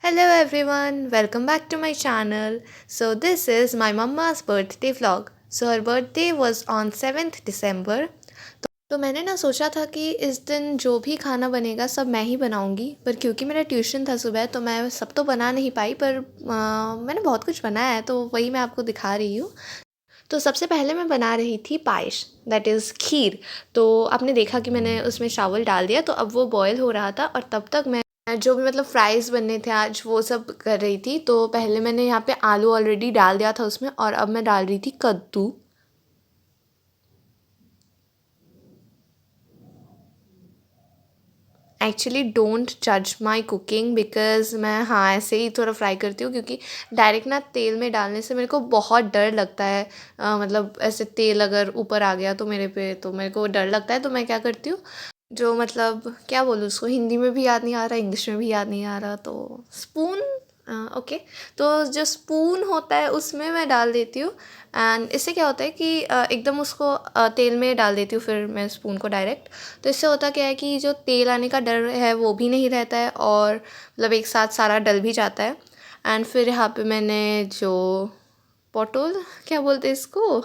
Hello everyone, welcome back to my channel. So this is my mama's birthday vlog. So her birthday was on 7th December. तो मैंने ना सोचा था कि इस दिन जो भी खाना बनेगा सब मैं ही बनाऊंगी, पर क्योंकि मेरा ट्यूशन था सुबह तो मैं सब तो बना नहीं पाई, पर मैंने बहुत कुछ बनाया है तो वही मैं आपको दिखा रही हूँ। तो सबसे पहले मैं बना रही थी पायस, दैट इज़ खीर। तो आपने देखा कि मैंने उसमें चावल डाल दिया, तो अब वो बॉयल हो रहा था और तब तक मैं जो भी मतलब फ्राइज़ बनने थे आज वो सब कर रही थी। तो पहले मैंने यहाँ पे आलू ऑलरेडी डाल दिया था उसमें, और अब मैं डाल रही थी कद्दू। एक्चुअली डोंट जज माई कुकिंग बिकॉज़ मैं हाँ ऐसे ही थोड़ा फ्राई करती हूँ, क्योंकि डायरेक्ट ना तेल में डालने से मेरे को बहुत डर लगता है। मतलब ऐसे तेल अगर ऊपर आ गया तो मेरे पे, तो मेरे को डर लगता है। तो मैं क्या करती हूँ, जो मतलब क्या बोलूँ उसको, हिंदी में भी याद नहीं आ रहा, इंग्लिश में भी याद नहीं आ रहा, तो स्पून। ओके। तो जो स्पून होता है उसमें मैं डाल देती हूँ। एंड इससे क्या होता है कि एकदम उसको तेल में डाल देती हूँ फिर मैं स्पून को डायरेक्ट। तो इससे होता क्या है कि जो तेल आने का डर है वो भी नहीं रहता है, और मतलब एक साथ सारा डल भी जाता है। एंड फिर यहाँ पे मैंने जो पोटल क्या बोलते हैं इसको,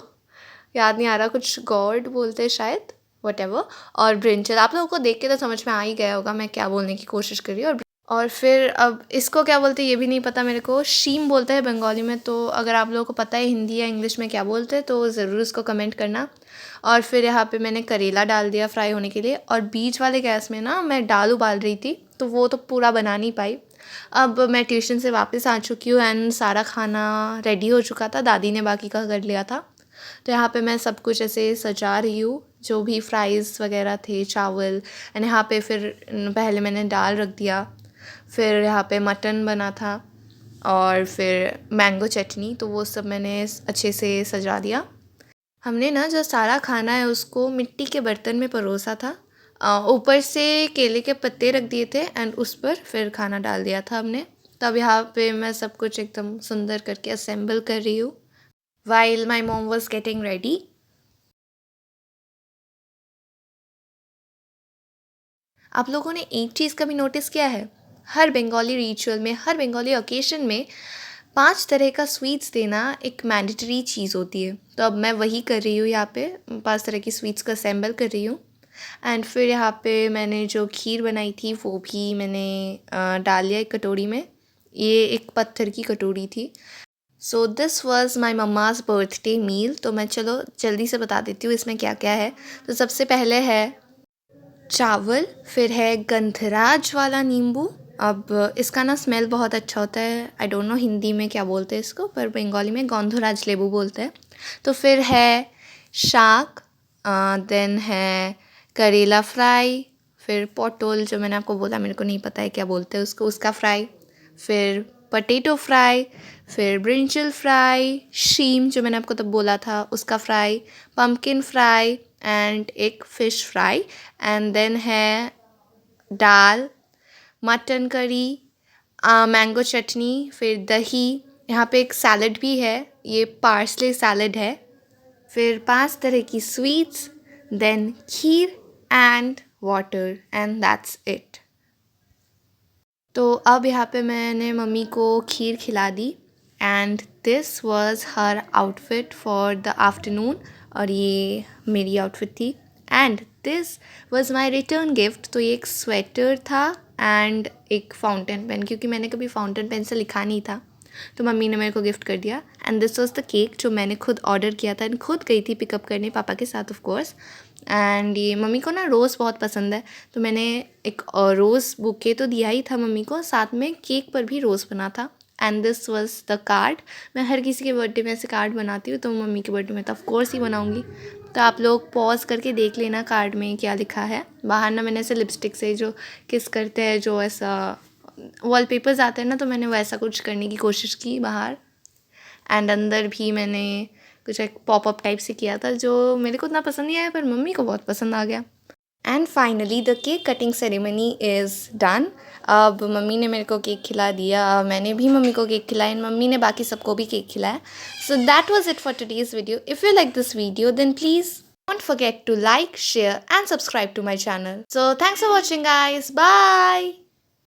याद नहीं आ रहा, कुछ गॉड बोलते हैं शायद, वट एवर। और ब्रिंजल, आप लोगों को देख के तो समझ में आ ही गया होगा मैं क्या बोलने की कोशिश कर रही हूँ। और फिर अब इसको क्या बोलते हैं ये भी नहीं पता मेरे को, शीम बोलते हैं बंगाली में। तो अगर आप लोगों को पता है हिंदी या इंग्लिश में क्या बोलते हैं तो ज़रूर उसको कमेंट करना। और फिर यहाँ पे मैंने करेला डाल दिया फ्राई होने के लिए, और बीच वाले गैस में ना मैं दाल उबाल रही थी तो वो तो पूरा बना नहीं पाई। अब मैं ट्यूशन से वापस आ चुकी हूँ एंड सारा खाना रेडी हो चुका था, दादी ने बाकी का कर लिया था। तो यहाँ पे मैं सब कुछ ऐसे सजा रही हूँ, जो भी फ्राइज़ वगैरह थे, चावल। एंड यहाँ पे फिर पहले मैंने दाल रख दिया, फिर यहाँ पे मटन बना था, और फिर मैंगो चटनी, तो वो सब मैंने अच्छे से सजा दिया। हमने ना जो सारा खाना है उसको मिट्टी के बर्तन में परोसा था। ऊपर से केले के पत्ते रख दिए थे एंड उस पर फिर खाना डाल दिया था हमने। तब यहाँ पे मैं सब कुछ एकदम सुंदर करके असेंबल कर रही हूँ while my mom was getting ready. आप लोगों ने एक चीज़ कभी नोटिस किया है, हर बंगाली रिचुअल में, हर बंगाली ओकेशन में 5 तरह का स्वीट्स देना एक मैंडेटरी चीज़ होती है। तो अब मैं वही कर रही हूँ यहाँ पे, 5 तरह की स्वीट्स का असेंबल कर रही हूँ। एंड फिर यहाँ पे मैंने जो खीर बनाई थी वो भी मैंने डाल लिया एक कटोरी में। ये एक पत्थर की कटोरी थी। So this was my mamma's birthday meal. तो मैं चलो जल्दी से बता देती हूँ इसमें क्या क्या है। तो सबसे पहले है चावल, फिर है गंधराज वाला नींबू। अब इसका ना स्मेल बहुत अच्छा होता है, आई डोंट नो हिंदी में क्या बोलते हैं इसको, पर बंगाली में गंधराज लेबू बोलते हैं। तो फिर है शाक, देन है करेला फ्राई, फिर पोटल जो मैंने आपको बोला मेरे को नहीं पता है क्या बोलते हैं उसको, उसका फ्राई, फिर पटेटो फ्राई, फिर ब्रिंजल फ्राई, शीम जो मैंने आपको तब बोला था उसका फ्राई, पम्पकिन फ्राई, एंड एक फ़िश फ्राई। एंड देन है दाल, मटन करी, मैंगो चटनी, फिर दही। यहाँ पे एक सैलड भी है, ये पार्सले सैलड है। फिर 5 तरह की sweets, then kheer and water, and that's it. तो अब यहाँ पे मैंने मम्मी को खीर खिला दी। And this was her outfit for the afternoon, और ये मेरी आउटफिट थी। And this was my return gift. तो ये एक स्वेटर था एंड एक फाउंटेन पेन, क्योंकि मैंने कभी फाउंटेन पेन से लिखा नहीं था तो मम्मी ने मेरे को गिफ्ट कर दिया। And this was the cake जो मैंने खुद ऑर्डर किया था एंड खुद गई थी पिकअप करने पापा के साथ ऑफ कोर्स। एंड ये मम्मी को ना रोज़ बहुत पसंद है, तो मैंने एक रोज़ बुके तो दिया ही था मम्मी को, साथ में केक पर भी रोज़ बना था। And this was the card. मैं हर किसी के बर्थडे में ऐसे कार्ड बनाती हूँ, तो मम्मी के बर्थडे में तो ऑफकोर्स ही बनाऊँगी। तो आप लोग पॉज करके देख लेना कार्ड में क्या लिखा है। बाहर ना मैंने ऐसे लिपस्टिक से जो किस करते हैं, जो ऐसा वॉलपेपर्स आते हैं ना, तो मैंने वैसा कुछ करने की कोशिश की बाहर। एंड अंदर भी मैंने कुछ एक पॉपअप टाइप से किया था जो मेरे को उतना पसंद नहीं आया, पर मम्मी को बहुत पसंद आ गया। And finally the cake cutting ceremony is done. अब मम्मी ने मेरे को केक खिला दिया, मैंने भी मम्मी को केक खिलाया, एंड मम्मी ने बाकी सबको भी केक खिलाया। So that was it for today's video. If you like this video then please don't forget to like, share and subscribe to my channel. So thanks for watching guys. Bye.